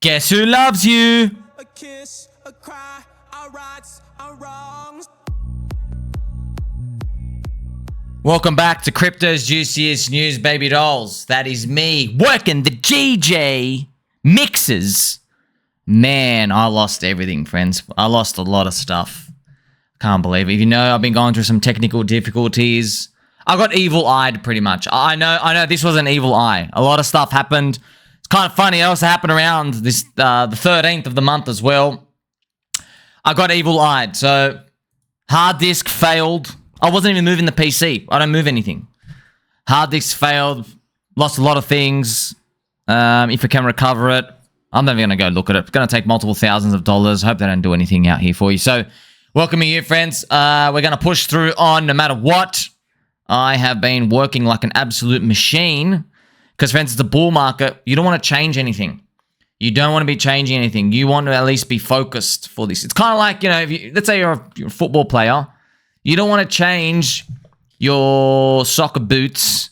Guess who loves you? A kiss, a cry, our rights, our wrongs. Welcome back to Crypto's Juiciest News, baby dolls. That is me working the GJ mixes. Man, I lost everything, friends. I lost a lot of stuff. Can't believe it. If you know, I've been going through some technical difficulties. I got evil-eyed pretty much. I know this was an evil eye. A lot of stuff happened. It's kind of funny. It also happened around this the 13th of the month as well. I got evil-eyed. So, hard disk failed. I wasn't even moving the PC. I don't move anything. Hard disk failed. Lost a lot of things. If I can recover it, I'm never going to go look at it. It's going to take multiple thousands of dollars. Hope they don't do anything out here for you. So, welcome you, friends. We're going to push through on no matter what. I have been working like an absolute machine. Because, friends, it's a bull market. You don't want to change anything. You don't want to be changing anything. You want to at least be focused for this. It's kind of like, you know, if you, let's say you're a football player. You don't want to change your soccer boots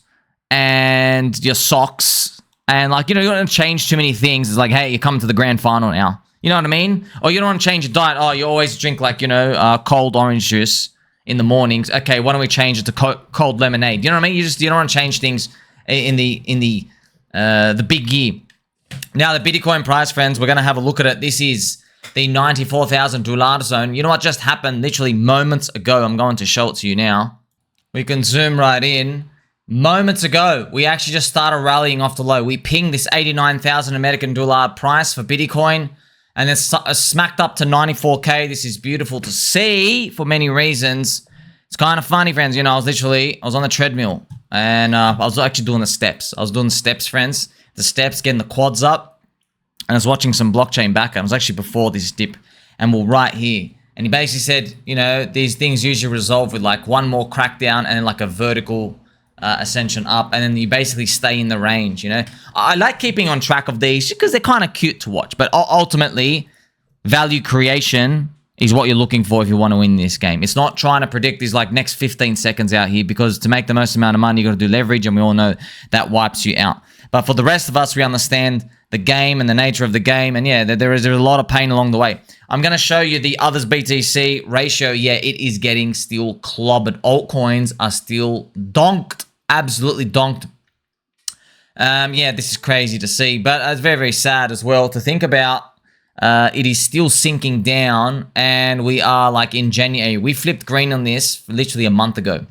and your socks. And, like, you know, you don't want to change too many things. It's like, hey, you're coming to the grand final now. You know what I mean? Or you don't want to change your diet. Oh, you always drink, like, you know, cold orange juice in the mornings. Okay, why don't we change it to cold lemonade? You know what I mean? You don't want to change things in the big year. Now, the Bitcoin price, friends, we're going to have a look at it. This is the $94,000 zone. You know what just happened literally moments ago? I'm going to show it to you now. We can zoom right in. Moments ago, we actually just started rallying off the low. We pinged this 89,000 American dollar price for Bitcoin, and it's smacked up to 94K. This is beautiful to see for many reasons. It's kind of funny, friends. You know, I was on the treadmill, and I was actually doing the steps. I was doing the steps, friends. The steps, getting the quads up, and I was watching some blockchain backer. It was actually before this dip, and we're right here. And he basically said, you know, these things usually resolve with like one more crackdown and then like a vertical ascension up, and then you basically stay in the range, you know. I like keeping on track of these because they're kind of cute to watch, but ultimately, value creation is what you're looking for if you want to win this game. It's not trying to predict these like next 15 seconds out here, because to make the most amount of money, you got to do leverage, and we all know that wipes you out. But for the rest of us, we understand the game and the nature of the game, and yeah, there's a lot of pain along the way. I'm going to show you the others BTC ratio. Yeah, it is getting still clobbered. Altcoins are still donked. Absolutely donked. Yeah, this is crazy to see, but it's very, very sad as well to think about. It is still sinking down, and we are like in January. We flipped green on this literally a month ago.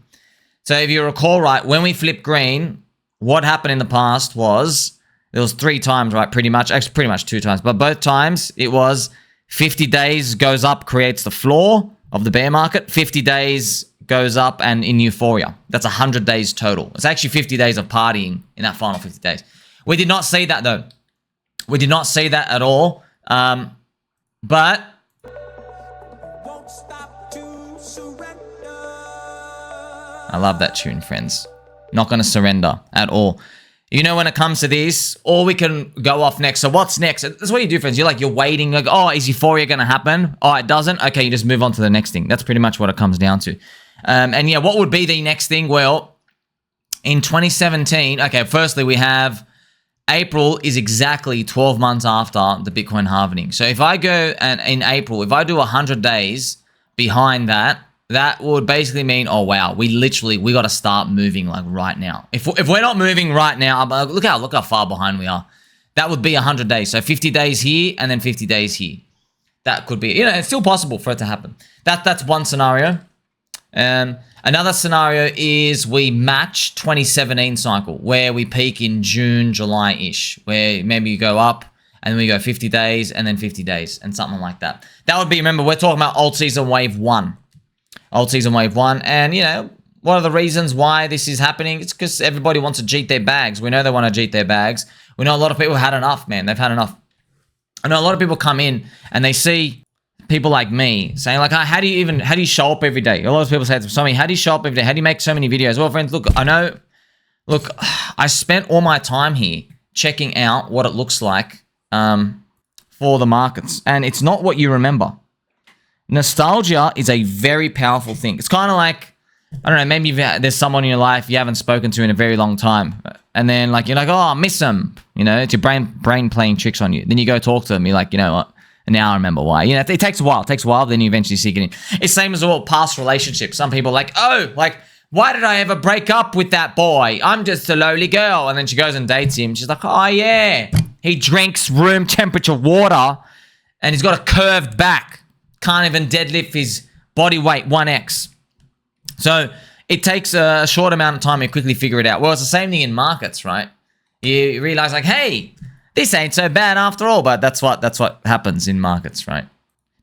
So if you recall, right, when we flipped green, what happened in the past was there was 3 times, right, pretty much, actually pretty much 2 times, but both times it was 50 days goes up, creates the floor of the bear market, 50 days goes up, and in Euphoria. That's 100 days total. It's actually 50 days of partying in that final 50 days. We did not see that, though. We did not see that at all. But Won't stop to surrender. I love that tune, friends. Not going to surrender at all. You know, when it comes to this, or we can go off next. So what's next? That's what you do, friends. You're waiting, like, oh, is Euphoria going to happen? Oh, it doesn't? Okay, you just move on to the next thing. That's pretty much what it comes down to. And yeah, what would be the next thing? Well, in 2017, okay, firstly, we have April is exactly 12 months after the Bitcoin halving. So if I go and in April, if I do 100 days behind that, that would basically mean, oh wow, we got to start moving like right now. If we're not moving right now, look how far behind we are. That would be 100 days. So 50 days here and then 50 days here. That could be, you know, it's still possible for it to happen. That's one scenario. Another scenario is we match 2017 cycle, where we peak in June, July-ish, where maybe you go up and then we go 50 days and then 50 days and something like that. That would be, remember, we're talking about alt season wave 1. Alt season wave 1. And, you know, what are the reasons why this is happening? It's because everybody wants to jeet their bags. We know they want to jeet their bags. We know a lot of people had enough, man. They've had enough. I know a lot of people come in and they see people like me saying like, how do you show up every day? A lot of people say to Sommi, how do you show up every day? How do you make so many videos? Well, friends, look, I spent all my time here checking out what it looks like for the markets. And it's not what you remember. Nostalgia is a very powerful thing. It's kind of like I don't know, maybe there's someone in your life you haven't spoken to in a very long time. And then like, you're like, oh, I miss them. You know, it's your brain playing tricks on you. Then you go talk to them. You're like, you know what? And now I remember why. You know, it takes a while. It takes a while. Then you eventually seek it in. It's same as all past relationships. Some people are like, oh, like, why did I ever break up with that boy? I'm just a lowly girl. And then she goes and dates him. She's like, oh, yeah. He drinks room temperature water and he's got a curved back. Can't even deadlift his body weight 1x. So it takes a short amount of time to quickly figure it out. Well, it's the same thing in markets, right? You realize like, hey, this ain't so bad after all, but that's what happens in markets, right?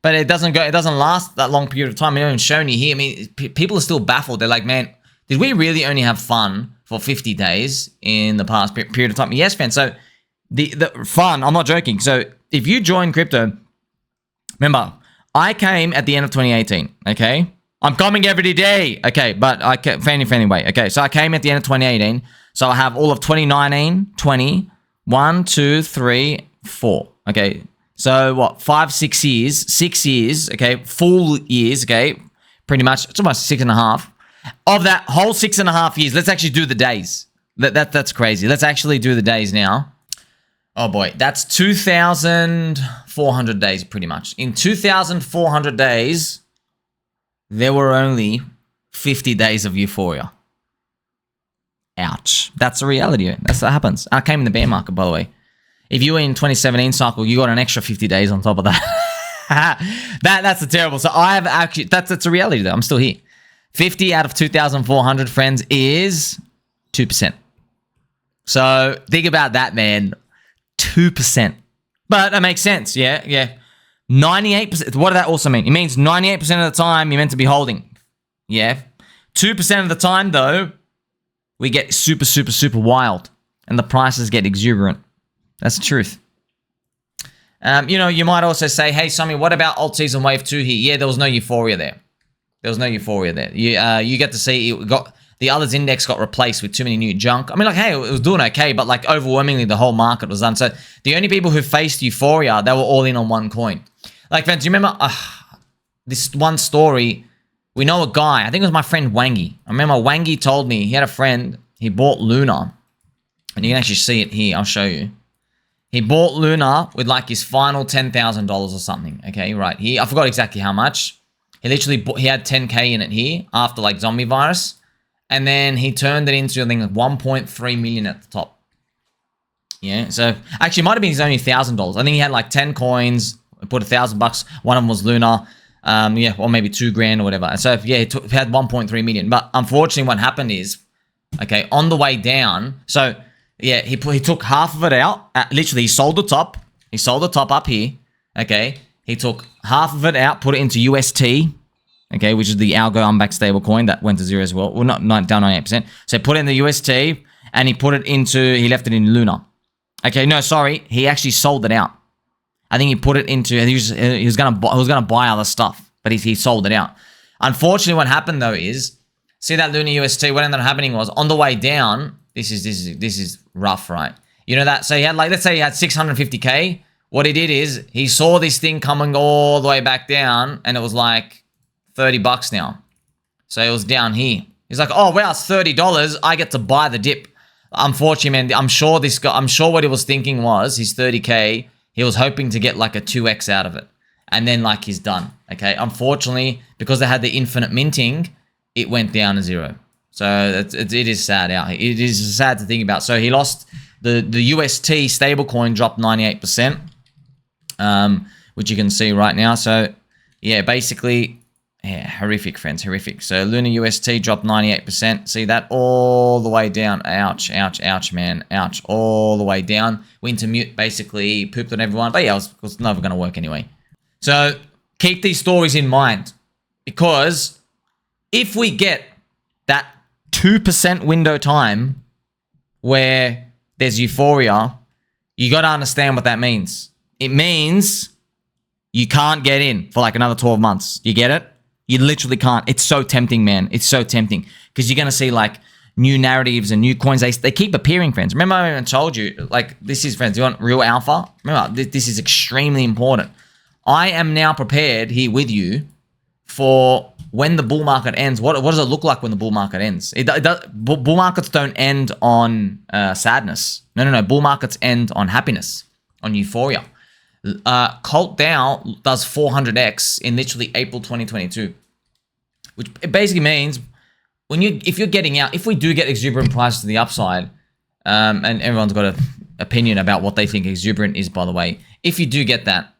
But it doesn't last that long period of time. I haven't shown you here. I mean, people are still baffled. They're like, man, did we really only have fun for 50 days in the past period of time? Yes, fans. So the fun, I'm not joking. So if you join crypto, remember, I came at the end of 2018, okay? I'm coming every day, okay? But I can't, anyway, okay? So I came at the end of 2018. So I have all of 2019, 20, 1, 2, 3, 4. Okay. So what? 5, 6 years. 6 years. Okay. Full years. Okay. Pretty much. It's almost 6.5. Of that whole 6.5 years, let's actually do the days. That's crazy. Let's actually do the days now. Oh boy. That's 2,400 days pretty much. In 2,400 days, there were only 50 days of Euphoria. Ouch. That's the reality. That's what happens. I came in the bear market, by the way. If you were in 2017 cycle, you got an extra 50 days on top of that. That's a terrible. So I have actually, that's a reality though. I'm still here. 50 out of 2,400 friends is 2%. So think about that, man. 2%. But that makes sense. Yeah. 98%. What does that also mean? It means 98% of the time you're meant to be holding. Yeah. 2% of the time though, we get super, super, super wild. And the prices get exuberant. That's the truth. You know, you might also say, hey, Sommi, what about alt season wave 2 here? Yeah, there was no Euphoria there. You get to see the others index got replaced with too many new junk. I mean, like, hey, it was doing okay, but like overwhelmingly the whole market was done. So the only people who faced Euphoria, they were all in on one coin. Like, friends, you remember this one story? We know a guy, I think it was my friend Wangy. I remember Wangy told me he had a friend, he bought Luna. And you can actually see it here, I'll show you. He bought Luna with like his final $10,000 or something. Okay, right here. I forgot exactly how much. He literally he had 10K in it here after like zombie virus. And then he turned it into, I think, like 1.3 million at the top. Yeah, so actually it might have been his only $1,000. I think he had like 10 coins, put $1,000. One of them was Luna. Yeah, or maybe $2,000 or whatever. So yeah, he had 1.3 million. But unfortunately, what happened is, okay, on the way down. So yeah, he took half of it out. Literally, he sold the top. He sold the top up here. Okay, he took half of it out, put it into UST. Okay, which is the algo unbacked stable coin that went to zero as well. Well, not down 98%. So he put it in the UST and he left it in Luna. Okay, no, sorry, he actually sold it out. I think he put it into, he was gonna buy other stuff, but he sold it out. Unfortunately, what happened though is, see that Luna UST, what ended up happening was on the way down, this is rough, right? You know that, so he had like, let's say he had 650K. What he did is, he saw this thing coming all the way back down and it was like $30 now. So it was down here. He's like, oh wow, it's $30. I get to buy the dip. Unfortunately, man, I'm sure what he was thinking was his 30K, he was hoping to get like a 2x out of it. And then like he's done. Okay. Unfortunately, because they had the infinite minting, it went down to zero. So it is sad out here. It is sad to think about. So he lost the UST stablecoin dropped 98%, which you can see right now. So yeah, basically, yeah, horrific, friends, horrific. So Luna UST dropped 98%. See that all the way down. Ouch, ouch, ouch, man. Ouch, all the way down. Winter Mute basically pooped on everyone. But yeah, it was never going to work anyway. So keep these stories in mind. Because if we get that 2% window time where there's euphoria, you got to understand what that means. It means you can't get in for like another 12 months. You get it? You literally can't. It's so tempting, man. It's so tempting. Because you're going to see like new narratives and new coins. They keep appearing, friends. Remember I even told you, like, this is, friends, you want real alpha? Remember, this is extremely important. I am now prepared here with you for when the bull market ends. What does it look like when the bull market ends? Bull markets don't end on sadness. No. Bull markets end on happiness, on euphoria. Cuckt DAI does 400x in literally April 2022, which it basically means if you're getting out, if we do get exuberant prices to the upside, and everyone's got an opinion about what they think exuberant is, by the way. If you do get that,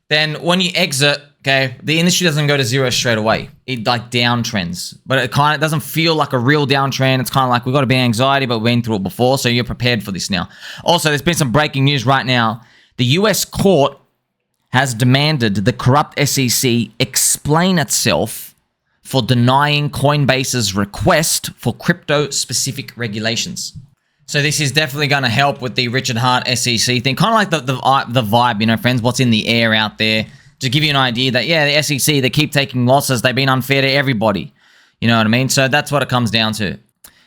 then when you exit, okay, the industry doesn't go to zero straight away. It like downtrends, but it kind of doesn't feel like a real downtrend. It's kind of like we've got a bit of anxiety, but we've been through it before, so you're prepared for this now. Also, there's been some breaking news right now. The US court has demanded the corrupt SEC explain itself for denying Coinbase's request for crypto-specific regulations. So this is definitely going to help with the Richard Hart SEC thing. Kind of like the vibe, you know, friends, what's in the air out there. To give you an idea that, yeah, the SEC, they keep taking losses. They've been unfair to everybody. You know what I mean? So that's what it comes down to.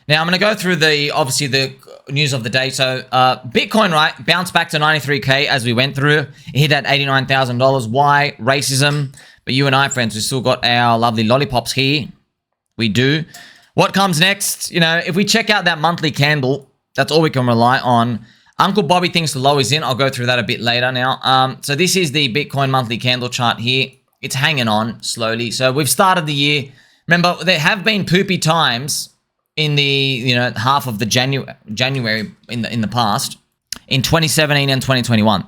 Now, I'm going to go through obviously the news of the day. So Bitcoin, right, bounced back to 93K as we went through. It hit at $89,000. Why? Racism. But you and I, friends, we still got our lovely lollipops here. We do. What comes next? You know, if we check out that monthly candle, that's all we can rely on. Uncle Bobby thinks the low is in. I'll go through that a bit later now. So this is the Bitcoin monthly candle chart here. It's hanging on slowly. So we've started the year. Remember, there have been poopy times in the half of the January in the past, in 2017 and 2021.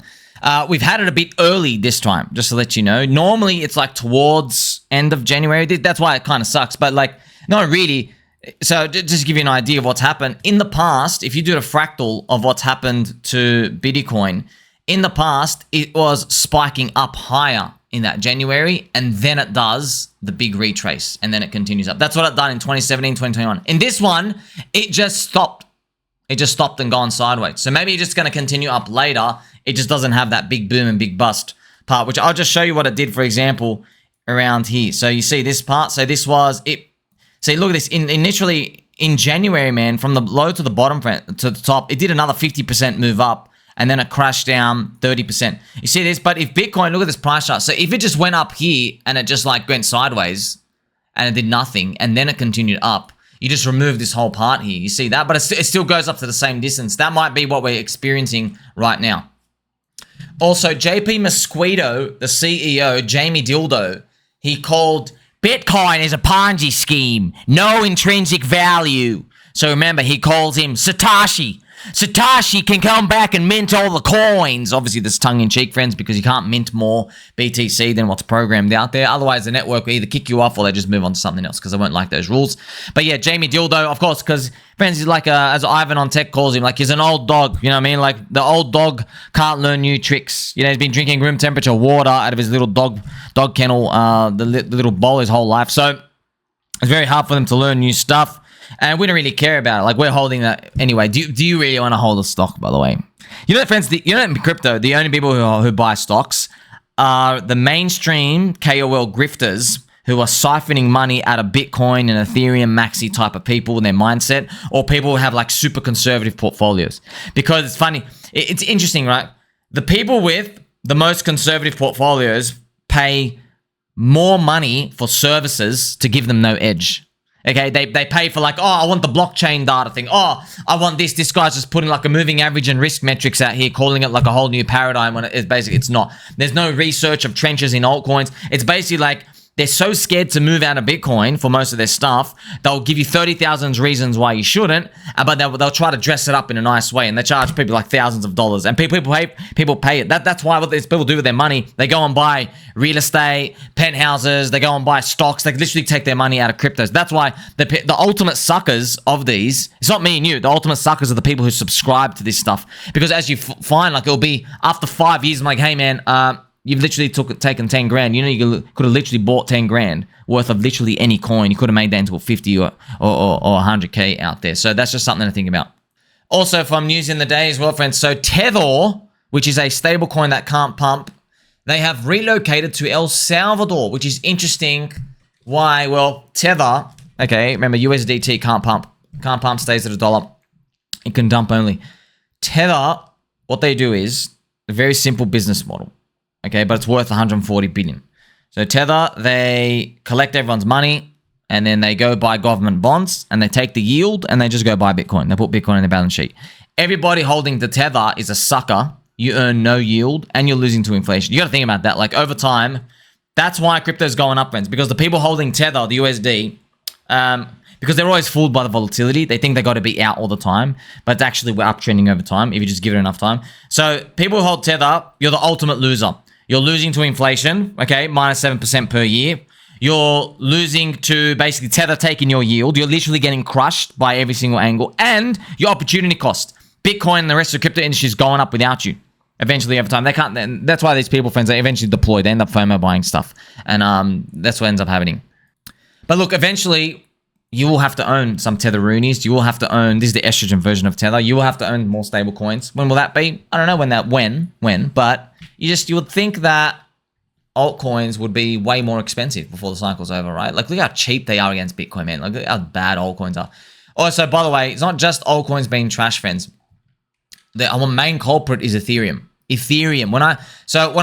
We've had it a bit early this time, just to let you know. Normally, it's like towards end of January. That's why it kind of sucks. But like, not really. So just to give you an idea of what's happened, in the past, if you do a fractal of what's happened to Bitcoin, in the past, it was spiking up higher in that January, and then it does the big retrace, and then it continues up. That's what it done in 2017, 2021. In this one, it just stopped. It just stopped and gone sideways. So maybe it's just going to continue up later. It just doesn't have that big boom and big bust part, which I'll just show you what it did, for example, around here. So you see this part. So this was it. See, look at this. Initially in January, man, from the low to the bottom to the top, it did another 50% move up, and then it crashed down 30%. You see this? But if Bitcoin, look at this price chart. So if it just went up here and it just like went sideways and it did nothing, and then it continued up, you just remove this whole part here. You see that? But it still goes up to the same distance. That might be what we're experiencing right now. Also, JP Mosquito, the CEO, Jamie Dildo, he called Bitcoin is a Ponzi scheme, no intrinsic value. So remember, he calls him Satoshi. Satoshi can come back and mint all the coins. Obviously, this tongue-in-cheek, friends, because you can't mint more BTC than what's programmed out there. Otherwise, the network will either kick you off or they just move on to something else because they won't like those rules. But yeah, Jamie Dildo, of course, because, friends, he's like, as Ivan on Tech calls him, like he's an old dog. You know what I mean? Like the old dog can't learn new tricks. You know, he's been drinking room temperature water out of his little dog kennel, the little bowl his whole life. So it's very hard for them to learn new stuff. And we don't really care about it. Like, we're holding that anyway. Do you really want to hold a stock, by the way? You know, friends, in crypto, the only people who buy stocks are the mainstream KOL grifters who are siphoning money out of Bitcoin and Ethereum maxi type of people in their mindset, or people who have like super conservative portfolios. Because it's funny. It's interesting, right? The people with the most conservative portfolios pay more money for services to give them no edge. Okay, they pay for like, oh, I want the blockchain data thing. Oh, I want this. This guy's just putting like a moving average and risk metrics out here, calling it like a whole new paradigm when it's not. There's no research of trenches in altcoins. It's basically like they're so scared to move out of Bitcoin for most of their stuff, they'll give you 30,000 reasons why you shouldn't, but they'll try to dress it up in a nice way, and they charge people like thousands of dollars, and people pay it. That's why what these people do with their money, they go and buy real estate, penthouses, they go and buy stocks, they literally take their money out of cryptos. That's why the ultimate suckers of these, it's not me and you, the ultimate suckers are the people who subscribe to this stuff, because as you find, like it'll be after 5 years, I'm like, hey man, you've literally taken 10 grand. You know, you could have literally bought 10 grand worth of literally any coin. You could have made that into a 50 or 100K out there. So that's just something to think about. Also, from news in the day as well, friends. So Tether, which is a stable coin that can't pump, they have relocated to El Salvador, which is interesting. Why? Well, Tether, okay, remember USDT can't pump. Can't pump, stays at $1. It can dump only. Tether, what they do is a very simple business model. Okay, but it's worth 140 billion. So Tether, they collect everyone's money and then they go buy government bonds and they take the yield and they just go buy Bitcoin. They put Bitcoin in their balance sheet. Everybody holding the Tether is a sucker. You earn no yield and you're losing to inflation. You got to think about that. Like over time, that's why crypto's going up, friends, because the people holding Tether, the USD, because they're always fooled by the volatility. They think they got to be out all the time, but actually we're uptrending over time if you just give it enough time. So people who hold Tether, you're the ultimate loser. You're losing to inflation, okay, minus 7% per year. You're losing to basically Tether taking your yield. You're literally getting crushed by every single angle. And your opportunity cost. Bitcoin and the rest of the crypto industry is going up without you. Eventually, over time, they can't. That's why these people, friends, they eventually deploy. They end up FOMO buying stuff. And that's what ends up happening. But look, eventually, you will have to own some Tetheroonies. You will have to own, this is the estrogen version of Tether. You will have to own more stable coins. When will that be? I don't know when, but you would think that altcoins would be way more expensive before the cycle's over, right? Like, look how cheap they are against Bitcoin, man. Look how bad altcoins are. Also, by the way, it's not just altcoins being trash, friends. Our main culprit is Ethereum. When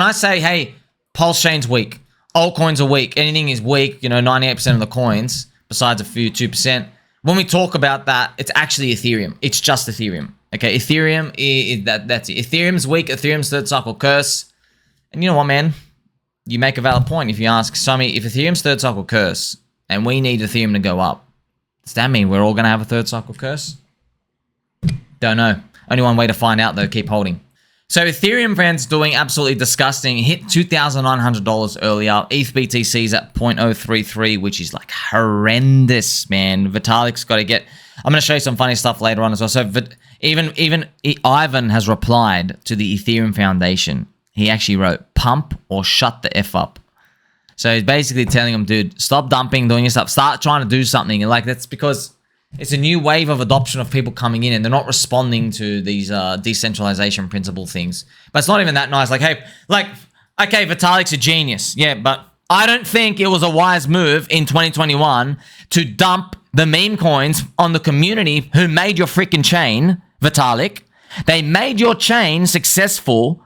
I say, hey, PulseChain's weak, altcoins are weak, anything is weak, 98% of the coins, besides a few 2%. When we talk about that, it's actually Ethereum. It's just Ethereum. Okay, Ethereum that's it. Ethereum's weak. Ethereum's third cycle curse. And you know what, man? You make a valid point if you ask Sommi, if Ethereum's third cycle curse and we need Ethereum to go up, does that mean we're all going to have a third cycle curse? Don't know. Only one way to find out, though. Keep holding. So Ethereum, friends, doing absolutely disgusting. Hit $2,900 earlier. ETH BTC's at 0.033, which is like horrendous, man. Vitalik's got to get... I'm going to show you some funny stuff later on as well. So even Ivan has replied to the Ethereum Foundation. He actually wrote, pump or shut the F up. So he's basically telling him, dude, stop dumping, doing your stuff. Start trying to do something. And like, that's because it's a new wave of adoption of people coming in and they're not responding to these decentralization principle things. But it's not even that nice. Like, hey, okay, Vitalik's a genius. Yeah, but I don't think it was a wise move in 2021 to dump the meme coins on the community who made your freaking chain, Vitalik. They made your chain successful.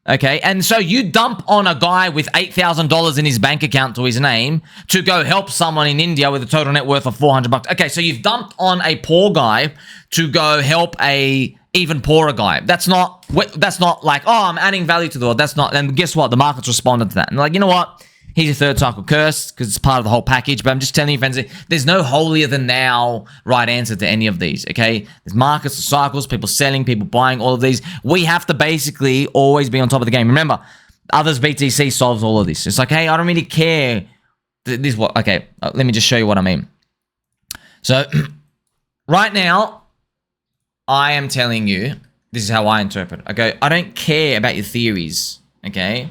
Okay, and so you dump on a guy with $8,000 in his bank account to his name to go help someone in India with a total net worth of $400. Okay, so you've dumped on a poor guy to go help a even poorer guy. That's not like, oh, I'm adding value to the world. That's not, and guess what? The market's responded to that. And like, you know what? He's a third cycle curse because it's part of the whole package. But I'm just telling you, friends, there's no holier than thou right answer to any of these, okay? There's markets, cycles, people selling, people buying, all of these. We have to basically always be on top of the game. Remember, others BTC solves all of this. It's like, hey, I don't really care. This what? Okay, let me just show you what I mean. So right now, I am telling you, this is how I interpret it. Okay, I don't care about your theories, okay?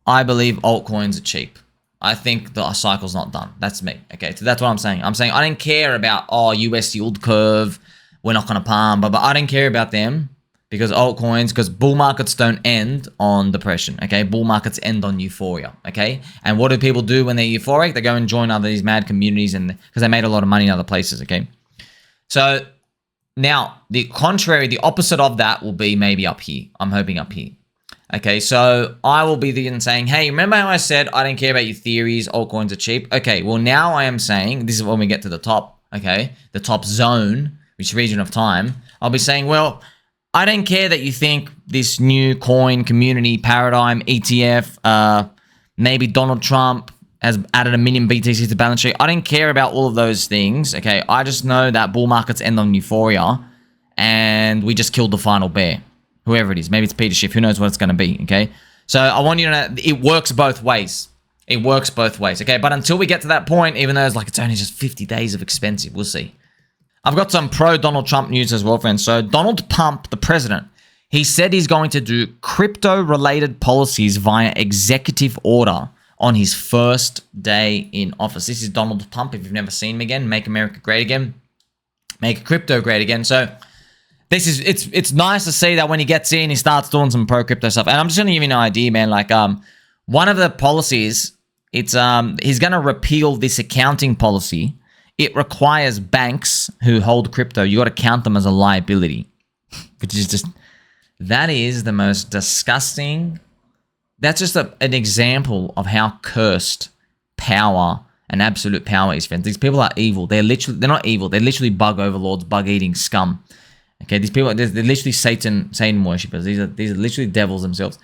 I believe altcoins are cheap. I think the cycle's not done. That's me. Okay, so that's what I'm saying. I'm saying I don't care about, US yield curve, we're not going to palm, but I don't care about them because altcoins, because bull markets don't end on depression, okay? Bull markets end on euphoria, okay? And what do people do when they're euphoric? They go and join other these mad communities and because they made a lot of money in other places, okay? So now, the contrary, the opposite of that will be maybe up here. I'm hoping up here. Okay, so I will be then saying, hey, remember how I said I don't care about your theories, altcoins are cheap? Okay, well now I am saying, this is when we get to the top, okay, the top zone, which region of time, I'll be saying, well, I don't care that you think this new coin community paradigm, ETF, maybe Donald Trump has added 1 million BTC to the balance sheet. I don't care about all of those things, okay? I just know that bull markets end on euphoria and we just killed the final bear. Whoever it is. Maybe it's Peter Schiff. Who knows what it's going to be, okay? So I want you to know it works both ways. It works both ways, okay? But until we get to that point, even though it's only just 50 days of expensive, we'll see. I've got some pro-Donald Trump news as well, friends. So Donald Trump, the president, he said he's going to do crypto-related policies via executive order on his first day in office. This is Donald Trump. If you've never seen him again, make America great again. Make crypto great again. So it's nice to see that when he gets in, he starts doing some pro-crypto stuff. And I'm just going to give you an idea, man. Like, one of the policies, he's going to repeal this accounting policy. It requires banks who hold crypto, you got to count them as a liability, which is just, that is the most disgusting that's just an example of how cursed power and absolute power is, friends. These people are evil. They're not evil. They're literally bug overlords, bug eating scum. Okay, these people, they're literally Satan worshippers. These are literally devils themselves.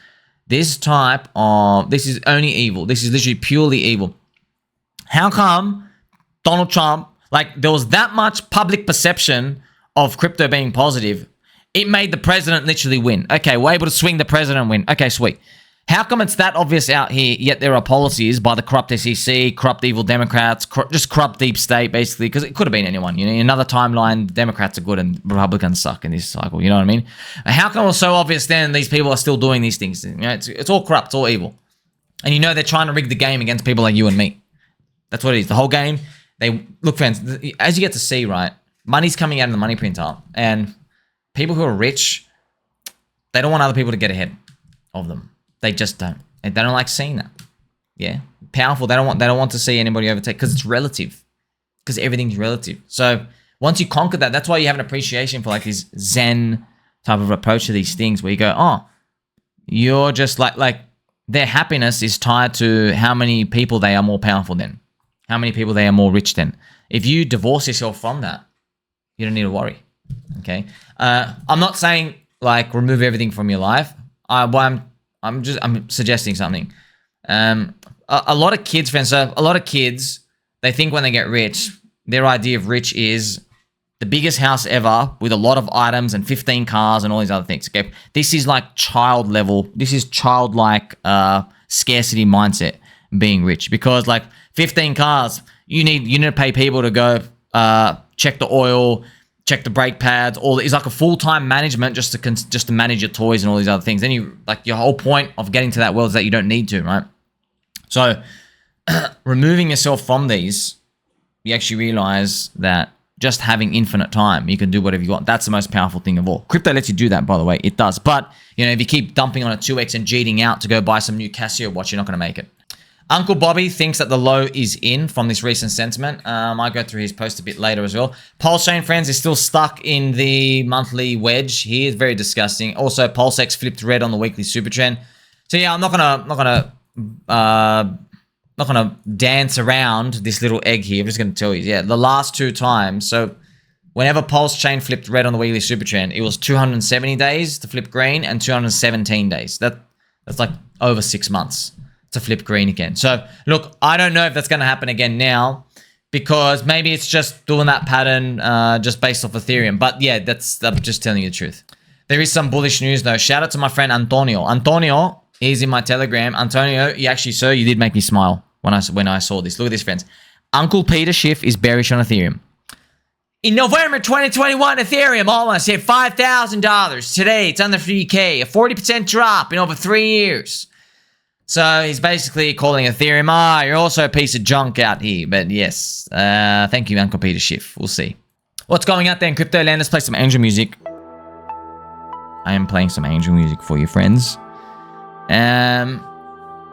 This is only evil. This is literally purely evil. How come Donald Trump, like, there was that much public perception of crypto being positive, it made the president literally win. Okay, we're able to swing the president and win. Okay, sweet. How come it's that obvious out here, yet there are policies by the corrupt SEC, corrupt evil Democrats, just corrupt deep state, basically, because it could have been anyone. You know, in another timeline, Democrats are good and Republicans suck in this cycle. You know what I mean? How come it's so obvious then these people are still doing these things? You know, it's all corrupt, it's all evil. And you know they're trying to rig the game against people like you and me. That's what it is. The whole game, look, friends, as you get to see, right, money's coming out of the money printer, and people who are rich, they don't want other people to get ahead of them. They just don't. They don't like seeing that. Yeah, powerful. They don't want to see anybody overtake, because it's relative. Because everything's relative. So once you conquer that, that's why you have an appreciation for like this Zen type of approach to these things, where you go, oh, you're just like their happiness is tied to how many people they are more powerful than, how many people they are more rich than. If you divorce yourself from that, you don't need to worry. Okay, I'm not saying like remove everything from your life. I'm suggesting something. A lot of kids, friends, so a lot of kids, they think when they get rich, their idea of rich is the biggest house ever with a lot of items and 15 cars and all these other things. Okay, this is like child level. This is childlike scarcity mindset, being rich, because like 15 cars, you need to pay people to go check the oil, check the brake pads. It's like a full-time management just to manage your toys and all these other things. Then you, like, your whole point of getting to that world is that you don't need to, right? So removing yourself from these, you actually realize that just having infinite time, you can do whatever you want. That's the most powerful thing of all. Crypto lets you do that, by the way. It does. But, you know, if you keep dumping on a 2x and cheating out to go buy some new Casio watch, you're not going to make it. Uncle Bobby thinks that the low is in from this recent sentiment. I go through his post a bit later as well. PulseChain, friends, is still stuck in the monthly wedge here. It's very disgusting. Also, PulseX flipped red on the weekly Supertrend. So yeah, I'm not gonna dance around this little egg here. I'm just gonna tell you, yeah, the last two times. So whenever PulseChain flipped red on the weekly Supertrend, it was 270 days to flip green and 217 days. That's like over 6 months to flip green again. So look, I don't know if that's going to happen again now, because maybe it's just doing that pattern just based off Ethereum. But yeah, I'm just telling you the truth. There is some bullish news though. Shout out to my friend Antonio. Antonio is in my Telegram. Antonio, you did make me smile when I saw this. Look at this, friends. Uncle Peter Schiff is bearish on Ethereum. In November 2021, Ethereum almost hit $5,000. Today, it's under 3K, a 40% drop in over 3 years. So he's basically calling Ethereum, you're also a piece of junk out here. But yes, thank you, Uncle Peter Schiff. We'll see. What's going out there in crypto land? Let's play some angel music. I am playing some angel music for you, friends.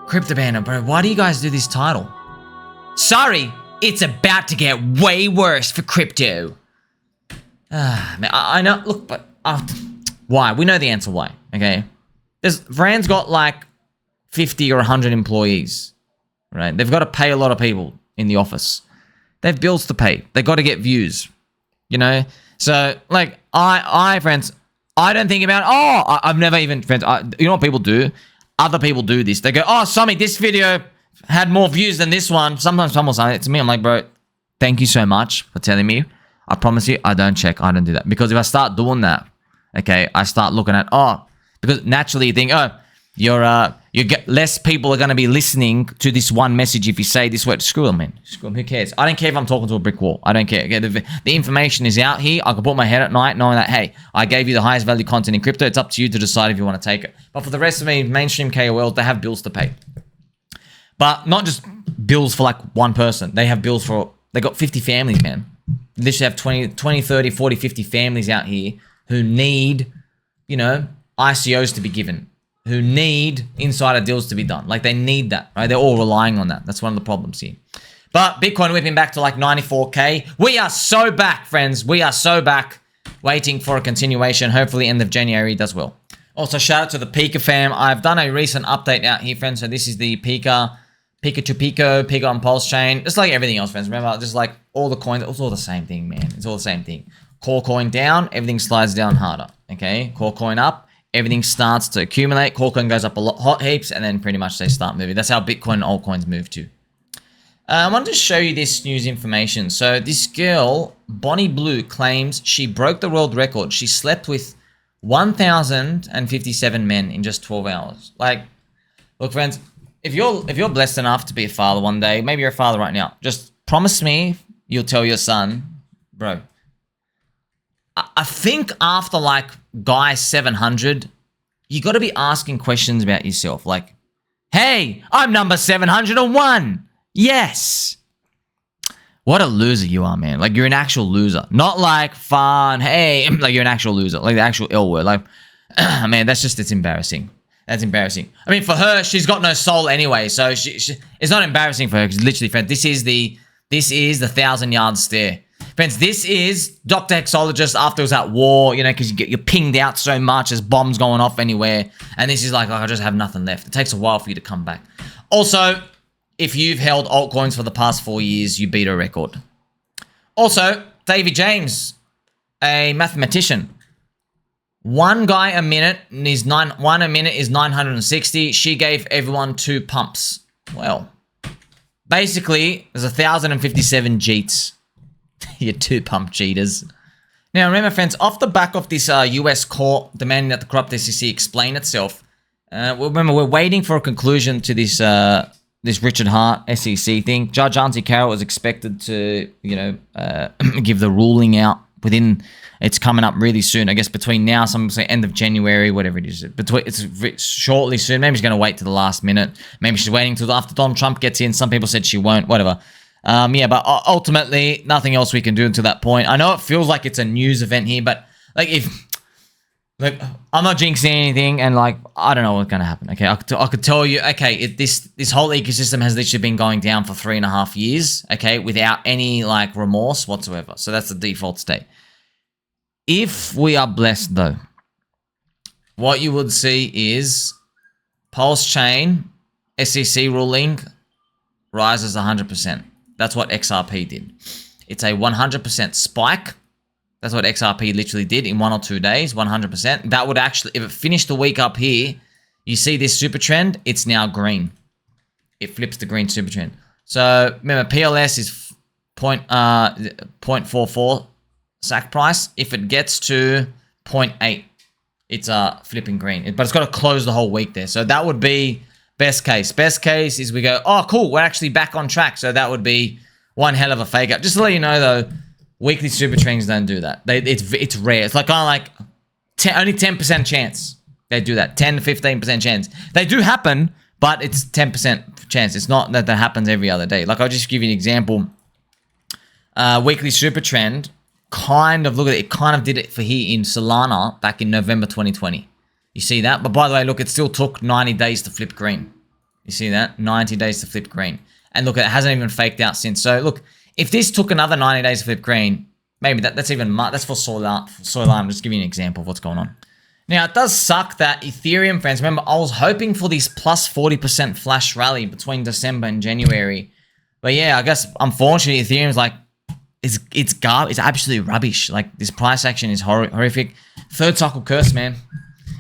Crypto banner, bro. Why do you guys do this title? Sorry, it's about to get way worse for crypto. Man, I know. Look, but why? We know the answer why. Okay, Rand's got like 50 or 100 employees, right? They've got to pay a lot of people in the office. They have bills to pay. They got to get views, you know? So, like, friends, I don't think about, I've never even, friends, you know what people do? Other people do this. They go, Sommi, this video had more views than this one. Sometimes someone will say it to me. I'm like, bro, thank you so much for telling me. I promise you, I don't check. I don't do that. Because if I start doing that, okay, I start looking at, because naturally you think, you get less people are going to be listening to this one message if you say this word. Screw them, man. Screw them. Who cares? I don't care if I'm talking to a brick wall. I don't care. Okay, the information is out here. I can put my head at night knowing that, hey, I gave you the highest value content in crypto. It's up to you to decide if you want to take it. But for the rest of me, mainstream KOLs, they have bills to pay. But not just bills for like one person. They have bills for, they got 50 families, man. They should have 20, 30, 40, 50 families out here who need, ICOs to be given, who need insider deals to be done. Like, they need that, right? They're all relying on that. That's one of the problems here. But Bitcoin whipping back to like 94K. We are so back, friends. We are so back, waiting for a continuation. Hopefully end of January does well. Also, shout out to the Pika fam. I've done a recent update out here, friends. So this is the Pika to Pika on PulseChain. Just like everything else, friends. Remember, just like all the coins, it's all the same thing, man. It's all the same thing. Core coin down, everything slides down harder. Okay, core coin up, everything starts to accumulate. Core coin goes up a lot, hot heaps, and then pretty much they start moving. That's how Bitcoin and altcoins move to. I wanted to show you this news information. So this girl, Bonnie Blue, claims she broke the world record. She slept with 1,057 men in just 12 hours. Like, look, friends, if you're blessed enough to be a father one day, maybe you're a father right now, just promise me you'll tell your son, bro, I think after like guy 700, you got to be asking questions about yourself. Like, hey, I'm number 701. Yes. What a loser you are, man. Like, you're an actual loser. Not like fun, hey, like you're an actual loser. Like the actual L word. Like, man, it's embarrassing. That's embarrassing. I mean, for her, she's got no soul anyway. So it's not embarrassing for her because literally, friend, this is the 1,000-yard stare. Friends, this is Dr. Hexologist after it was at war, you know, because you're pinged out so much, there's bombs going off anywhere. And this is like, I just have nothing left. It takes a while for you to come back. Also, if you've held altcoins for the past 4 years, you beat a record. Also, Davy James, a mathematician. One guy a minute is 960. She gave everyone 2 pumps. Well, basically, there's 1,057 jeets. You 2 pump cheaters. Now, remember, friends, off the back of this US court demanding that the corrupt SEC explain itself, remember, we're waiting for a conclusion to this this Richard Hart SEC thing. Judge Auntie Carroll is expected to, you know, give the ruling out within. It's coming up really soon. I guess between now, some say end of January, whatever it is. It's shortly soon. Maybe she's going to wait to the last minute. Maybe she's waiting till after Donald Trump gets in. Some people said she won't. Whatever. Yeah, but ultimately, nothing else we can do until that point. I know it feels like it's a news event here, but like Look, I'm not jinxing anything, and like I don't know what's gonna happen. Okay, I could tell you. Okay, this whole ecosystem has literally been going down for 3.5 years. Okay, without any like remorse whatsoever. So that's the default state. If we are blessed though, what you would see is PulseChain SEC ruling rises 100%. That's what XRP did. It's a 100% spike. That's what XRP literally did in 1 or 2 days, 100%. That would actually, if it finished the week up here, you see this super trend, it's now green. It flips the green super trend. So remember, PLS is 0.44 sack price. If it gets to 0.8, it's flipping green. But it's got to close the whole week there. So that would be best case. Best case is we go, oh, cool, we're actually back on track. So that would be one hell of a fake up. Just to let you know, though, weekly super trends don't do that. It's rare. It's like kind of like only 10% chance they do that. 10 to 15% chance. They do happen, but it's 10% chance. It's not that happens every other day. Like I'll just give you an example. Weekly super trend kind of, look at it. It kind of did it for here in Solana back in November 2020. You see that? But by the way, look, it still took 90 days to flip green. You see that? 90 days to flip green. And look, it hasn't even faked out since. So look, if this took another 90 days to flip green, maybe that's even that's for Solana. I'm just giving you an example of what's going on. Now, it does suck that Ethereum, friends, remember, I was hoping for this plus 40% flash rally between December and January. But yeah, I guess, unfortunately, Ethereum's like, it's absolutely rubbish. Like, this price action is horrific. Third cycle curse, man.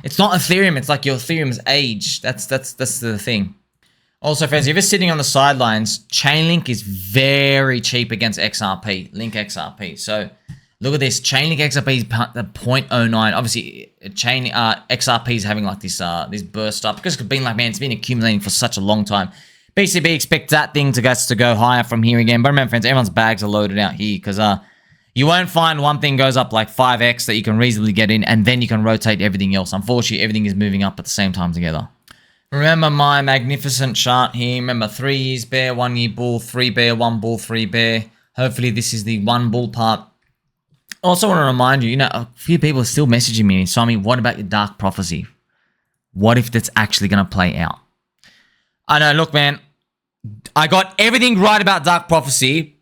It's not Ethereum, it's like your Ethereum's age. That's the thing. Also, friends, if you're sitting on the sidelines, Chainlink is very cheap against XRP, Link XRP. So look at this, Chainlink XRP is 0.09. Obviously, XRP is having like this burst up because it's been like, man, it's been accumulating for such a long time. BCB expects that thing to go higher from here again. But remember, friends, everyone's bags are loaded out here because you won't find one thing goes up like 5x that you can reasonably get in, and then you can rotate everything else. Unfortunately, everything is moving up at the same time together. Remember my magnificent chart here. Remember 3 years bear, 1 year bull, 3 bear, 1 bull, 3 bear. Hopefully this is the 1 bull part. Also want to remind you, a few people are still messaging me, Sommi, what about your dark prophecy? What if that's actually going to play out? I know, look, man, I got everything right about dark prophecy,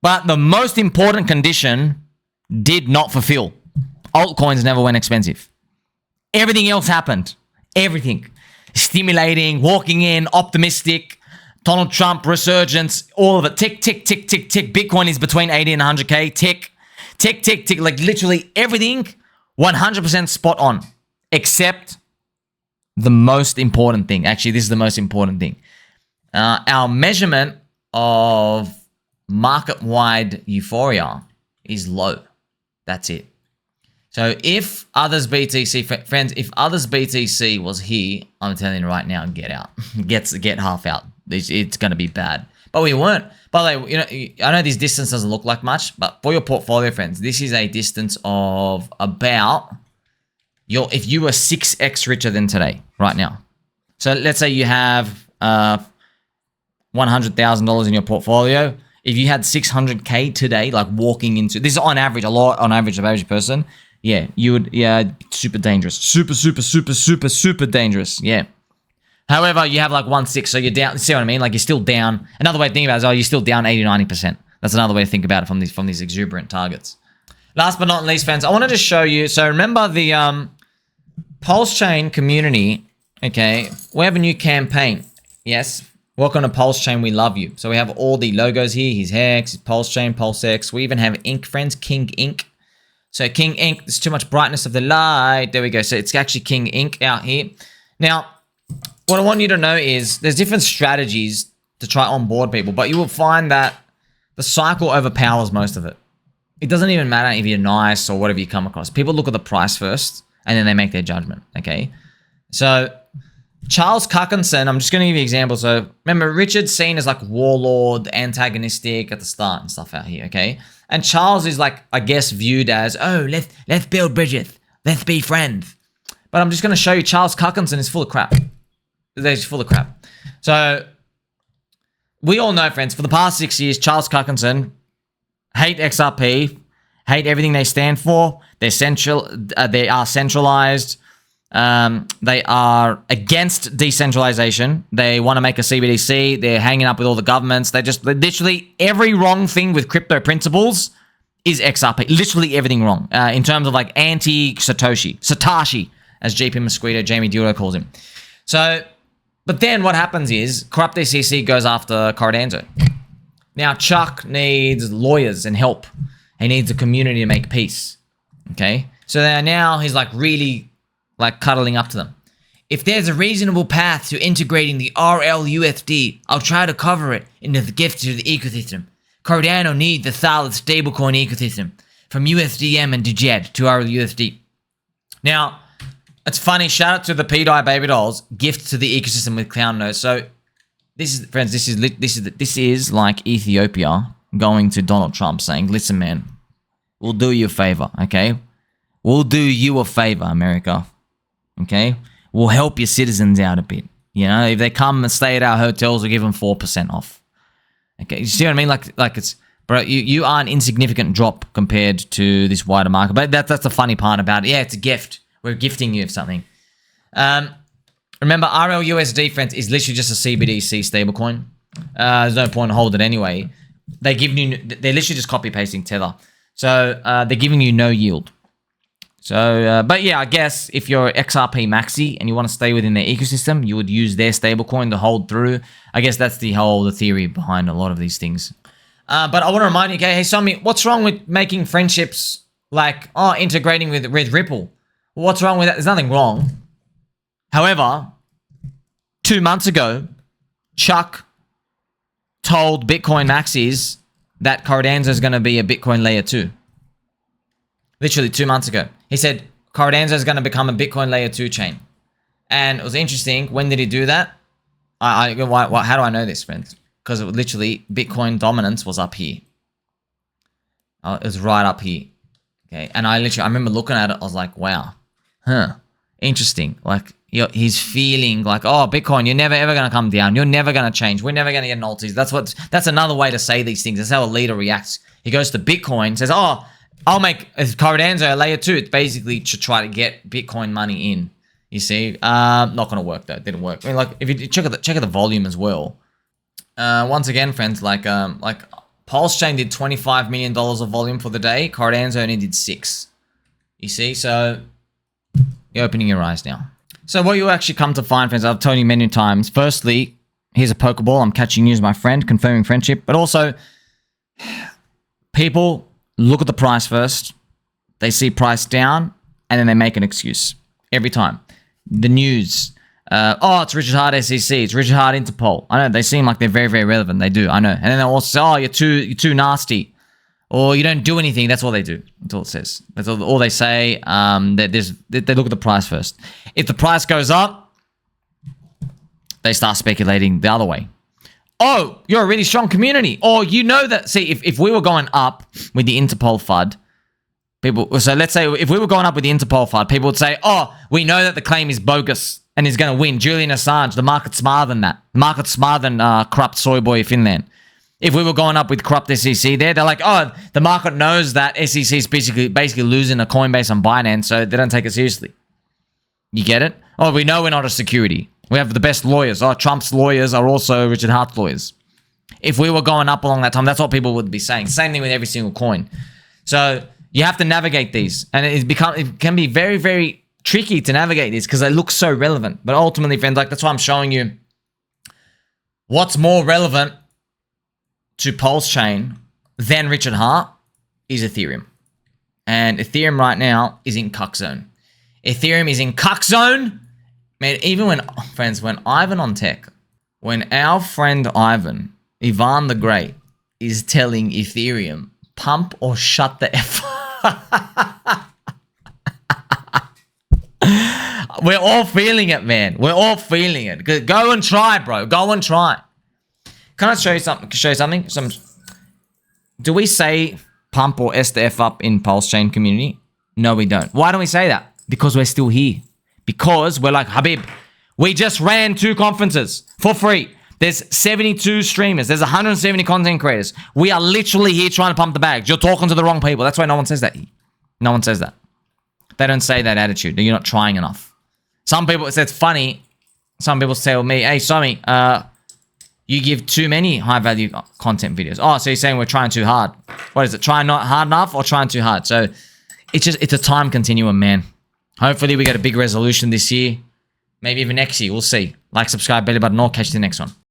but the most important condition did not fulfill. Altcoins never went expensive. Everything else happened. Everything. Stimulating, walking in, optimistic, Donald Trump resurgence, all of it. Tick, tick, tick, tick, tick. Bitcoin is between 80 and 100K. Tick, tick, tick, tick. Like literally everything 100% spot on. Except the most important thing. Actually, this is the most important thing. Our measurement of market-wide euphoria is low. That's it. So if others BTC, friends, if others BTC was here, I'm telling you right now, get out. Get half out. It's going to be bad. But we weren't. By the way, I know this distance doesn't look like much, but for your portfolio, friends, this is a distance of about if you were 6x richer than today, right now. So let's say you have $100,000 in your portfolio. If you had 600K today, like walking into this is on average, the average person. Yeah, you would, super dangerous. Super dangerous. Yeah. However, you have like 1/6, so you're down. See what I mean? Like you're still down. Another way to think about it is, you're still down 80-90%. That's another way to think about it from these exuberant targets. Last but not least, friends, I wanted to show you. So remember the PulseChain community. Okay, we have a new campaign. Yes. Welcome to PulseChain, we love you. So we have all the logos here. His Hex, his PulseChain, PulseX. We even have ink, friends, King Ink. So King Ink, there's too much brightness of the light. There we go. So it's actually King Ink out here. Now, what I want you to know is there's different strategies to try onboard people, but you will find that the cycle overpowers most of it. It doesn't even matter if you're nice or whatever you come across. People look at the price first, and then they make their judgment, okay? So Charles Cuckinson, I'm just going to give you an example. So remember, Richard's seen as like warlord, antagonistic at the start and stuff out here, okay? And Charles is like, I guess, viewed as, oh, let's build bridges. Let's be friends. But I'm just going to show you Charles Cuckinson is full of crap. He's full of crap. So we all know, friends, for the past 6 years, Charles Cuckinson hate XRP, hate everything they stand for. They are centralized. They are against decentralization. They want to make a CBDC. They're hanging up with all the governments. They literally every wrong thing with crypto principles is XRP. Literally everything wrong in terms of like Satoshi, as JP Mosquito, Jamie Duro calls him. So, but then what happens is Corrupt DCC goes after Cardanzo. Now Chuck needs lawyers and help. He needs a community to make peace. Okay, so now he's like really like cuddling up to them. If there's a reasonable path to integrating the RLUSD, I'll try to cover it into the gift to the ecosystem. Cardano needs the solid stablecoin ecosystem, from USDM and DJED to RLUSD. Now, it's funny, shout out to the pDAI baby dolls, gift to the ecosystem with clown nose. So this is, friends, this is like Ethiopia going to Donald Trump saying, listen, man, we'll do you a favor, okay? We'll do you a favor, America. Okay, we'll help your citizens out a bit. You know, if they come and stay at our hotels, we'll give them 4% off. Okay, you see what I mean? Like it's, bro, you are an insignificant drop compared to this wider market. But that's the funny part about it. Yeah, it's a gift. We're gifting you something. Remember, RLUSD, friends, is literally just a CBDC stablecoin. There's no point to hold it anyway. They're literally just copy pasting Tether. So they're giving you no yield. So, but yeah, I guess if you're XRP maxi and you want to stay within their ecosystem, you would use their stablecoin to hold through. I guess that's the theory behind a lot of these things. But I want to remind you, okay, hey, Sommi, what's wrong with making friendships like, integrating with Ripple? What's wrong with that? There's nothing wrong. However, 2 months ago, Chuck told Bitcoin maxis that Cardanzo is going to be a Bitcoin layer 2. Literally 2 months ago. He said Cardanzo is going to become a Bitcoin layer 2 chain. And it was interesting. When did he do that? How do I know this, friends? Because literally Bitcoin dominance was up here. It was right up here. Okay. And I remember looking at it. I was like, wow. Interesting. Like he's feeling like, oh, Bitcoin, you're never ever going to come down. You're never going to change. We're never going to get nulties. That's another way to say these things. That's how a leader reacts. He goes to Bitcoin, says, oh, I'll make Cardanzo a layer 2. It's basically to try to get Bitcoin money in. You see, not going to work though. It didn't work. I mean, like if you check out the volume as well. Once again, friends, like PulseChain did $25 million of volume for the day. Cardanzo only did 6. You see, so You're opening your eyes now. So what you actually come to find, friends, I've told you many times. Firstly, here's a Pokeball. I'm catching you as my friend, confirming friendship. But also, people look at the price first. They see price down, and then they make an excuse. Every time. The news. Oh, it's Richard Hart SEC. It's Richard Hart Interpol. I know, they seem like they're very, very relevant. They do, I know. And then they'll also say, oh, you're too nasty. Or you don't do anything. That's all they do. That's all it says. That's all they say. They look at the price first. If the price goes up, they start speculating the other way. Oh, you're a really strong community. Or you know that, see, if we were going up with the Interpol FUD, so let's say if we were going up with the Interpol FUD, people would say, oh, we know that the claim is bogus and he's going to win. Julian Assange, the market's smarter than that. The market's smarter than corrupt soy boy Finland. If we were going up with corrupt SEC they're like, oh, the market knows that SEC is basically losing a Coinbase on Binance, so they don't take it seriously. You get it? Oh, we know we're not a security. We have the best lawyers. Oh, Trump's lawyers are also Richard Hart's lawyers. If we were going up along that time, that's what people would be saying. Same thing with every single coin. So you have to navigate these. And it can be very, very tricky to navigate these because they look so relevant. But ultimately, friends, like that's why I'm showing you what's more relevant to PulseChain than Richard Hart is Ethereum. And Ethereum right now is in cuck zone. Ethereum is in cuck zone. Man, even when, friends, when Ivan on Tech, when our friend Ivan the Great, is telling Ethereum, pump or shut the F. We're all feeling it, man. We're all feeling it. Go and try, bro. Go and try. Can I show you something? Do we say pump or S the F up in PulseChain community? No, we don't. Why don't we say that? Because we're still here. Because we're like, Habib, we just ran 2 conferences for free. There's 72 streamers. There's 170 content creators. We are literally here trying to pump the bags. You're talking to the wrong people. That's why no one says that. No one says that. They don't say that attitude. You're not trying enough. Some people, it's funny. Some people tell me, hey, Sommi, you give too many high-value content videos. Oh, so you're saying we're trying too hard. What is it? Trying not hard enough or trying too hard? So it's a time continuum, man. Hopefully we get a big resolution this year. Maybe even next year. We'll see. Like, subscribe, belly button, or catch you in the next one.